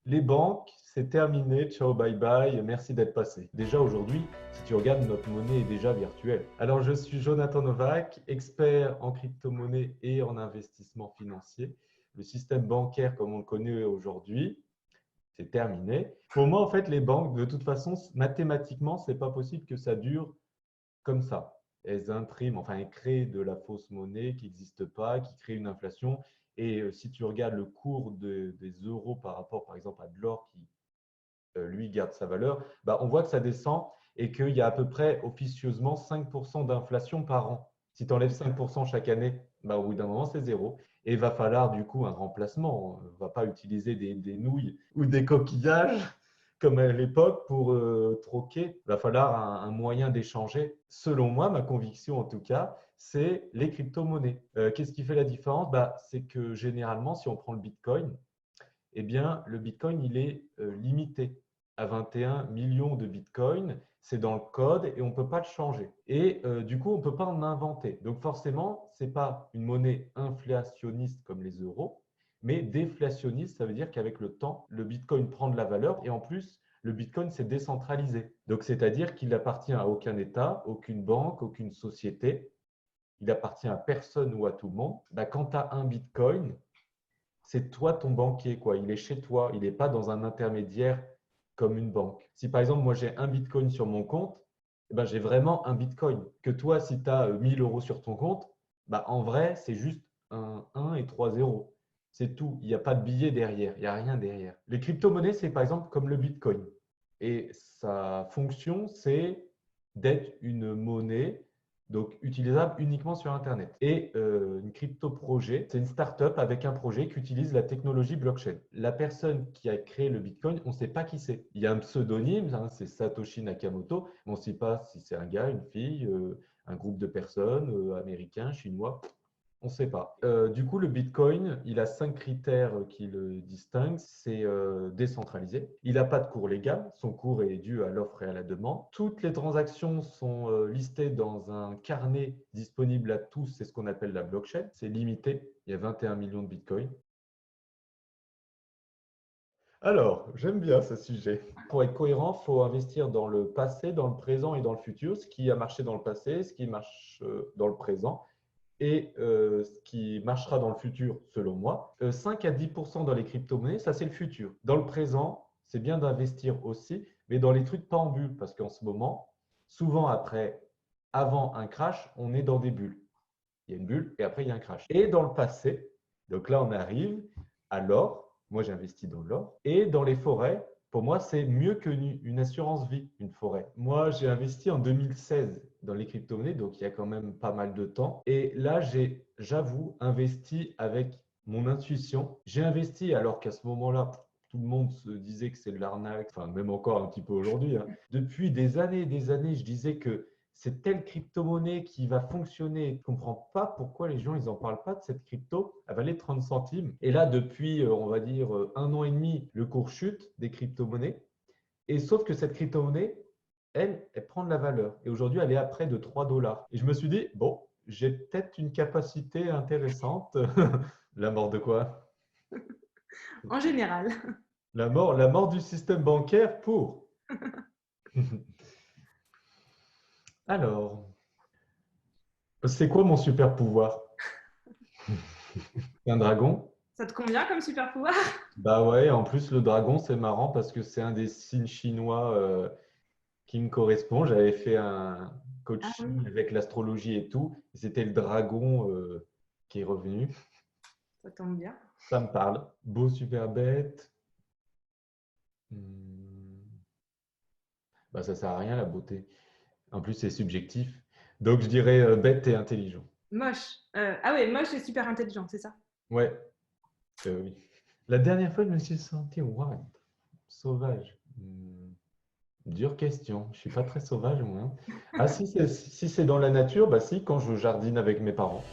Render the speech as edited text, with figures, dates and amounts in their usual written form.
Les banques, c'est terminé, ciao, bye bye, merci d'être passé. Déjà aujourd'hui, si tu regardes, notre monnaie est déjà virtuelle. Alors, je suis Jonathan Novak, expert en crypto-monnaie et en investissement financier. Le système bancaire, comme on le connaît aujourd'hui, c'est terminé. Pour moi, en fait, les banques, de toute façon, mathématiquement, c'est pas possible que ça dure comme ça. Elles impriment, enfin, elles créent de la fausse monnaie qui n'existe pas, qui crée une inflation. Et si tu regardes le cours des euros par rapport, par exemple, à de l'or qui, lui, garde sa valeur, bah, on voit que ça descend et qu'il y a à peu près officieusement 5% d'inflation par an. Si tu enlèves 5% chaque année, bah, au bout d'un moment, c'est zéro. Et il va falloir du coup un remplacement. On ne va pas utiliser des nouilles ou des coquillages comme à l'époque pour troquer. Il va falloir un moyen d'échanger. Selon moi, ma conviction en tout cas, c'est les crypto-monnaies. Qu'est-ce qui fait la différence? Bah, c'est que généralement, si on prend le Bitcoin, eh bien, le Bitcoin, il est limité à 21 millions de Bitcoin. C'est dans le code et on ne peut pas le changer. Et du coup, on ne peut pas en inventer. Donc forcément, ce n'est pas une monnaie inflationniste comme les euros, mais déflationniste. Ça veut dire qu'avec le temps, le Bitcoin prend de la valeur et en plus, le Bitcoin, c'est décentralisé. Donc, c'est-à-dire qu'il n'appartient à aucun État, aucune banque, aucune société. Il appartient à personne ou à tout le monde. Bah, quand tu as un Bitcoin, c'est toi ton banquier, quoi. Il est chez toi, il n'est pas dans un intermédiaire comme une banque. Si par exemple, moi j'ai un Bitcoin sur mon compte, eh ben, j'ai vraiment un Bitcoin. Que toi, si tu as 1000 euros sur ton compte, bah, en vrai, c'est juste un 1 et 3 zéros. C'est tout. Il n'y a pas de billet derrière, il n'y a rien derrière. Les crypto-monnaies, c'est par exemple comme le Bitcoin. Et sa fonction, c'est d'être une monnaie donc utilisable uniquement sur Internet. Et une crypto-projet, c'est une start-up avec un projet qui utilise la technologie blockchain. La personne qui a créé le Bitcoin, on ne sait pas qui c'est. Il y a un pseudonyme, hein, c'est Satoshi Nakamoto, mais on ne sait pas si c'est un gars, une fille, un groupe de personnes, américains, chinois. On ne sait pas. Du coup, le Bitcoin, il a 5 critères qui le distinguent. C'est décentralisé. Il n'a pas de cours légal. Son cours est dû à l'offre et à la demande. Toutes les transactions sont listées dans un carnet disponible à tous. C'est ce qu'on appelle la blockchain. C'est limité. Il y a 21 millions de Bitcoins. Alors, j'aime bien ce sujet. Pour être cohérent, il faut investir dans le passé, dans le présent et dans le futur. Ce qui a marché dans le passé, ce qui marche dans le présent et ce qui marchera dans le futur, selon moi. 5 à 10% dans les crypto-monnaies, ça c'est le futur. Dans le présent, c'est bien d'investir aussi, mais dans les trucs pas en bulle, parce qu'en ce moment, souvent avant un crash, on est dans des bulles. Il y a une bulle et après il y a un crash. Et dans le passé, donc là on arrive à l'or, moi j'ai investi dans l'or, et dans les forêts, pour moi c'est mieux qu'une assurance vie, une forêt. Moi j'ai investi en 2016 dans les crypto-monnaies, donc il y a quand même pas mal de temps. Et là j'avoue, investi avec mon intuition. J'ai investi alors qu'à ce moment-là, tout le monde se disait que c'est de l'arnaque, enfin même encore un petit peu aujourd'hui, hein. Depuis des années, je disais que c'est telle crypto-monnaie qui va fonctionner. Je ne comprends pas pourquoi les gens ils en parlent pas de cette crypto. Elle valait 30 centimes. Et là, depuis, on va dire, 1 an et demi, le cours chute des crypto-monnaies. Et sauf que cette crypto-monnaie, elle prend de la valeur. Et aujourd'hui, elle est à près de 3 dollars. Et je me suis dit, bon, j'ai peut-être une capacité intéressante. La mort de quoi? En général. La mort du système bancaire pour. Alors, c'est quoi mon super pouvoir? Un dragon? Ça te convient comme super pouvoir? Bah ouais, en plus le dragon c'est marrant parce que c'est un des signes chinois qui me correspond. J'avais fait un Ah oui, coaching avec l'astrologie et tout. Et c'était le dragon qui est revenu. ça tombe bien. Ça me parle. Beau, super bête. Hmm. Bah ça sert à rien la beauté. En plus c'est subjectif. Donc je dirais bête et intelligent. Moche. Ah ouais, moche et super intelligent, c'est ça. Ouais, oui. La dernière fois je me suis senti wild, sauvage. Dure question. Je suis pas très sauvage, moi, hein. Ah, si c'est dans la nature, bah si, quand je jardine avec mes parents.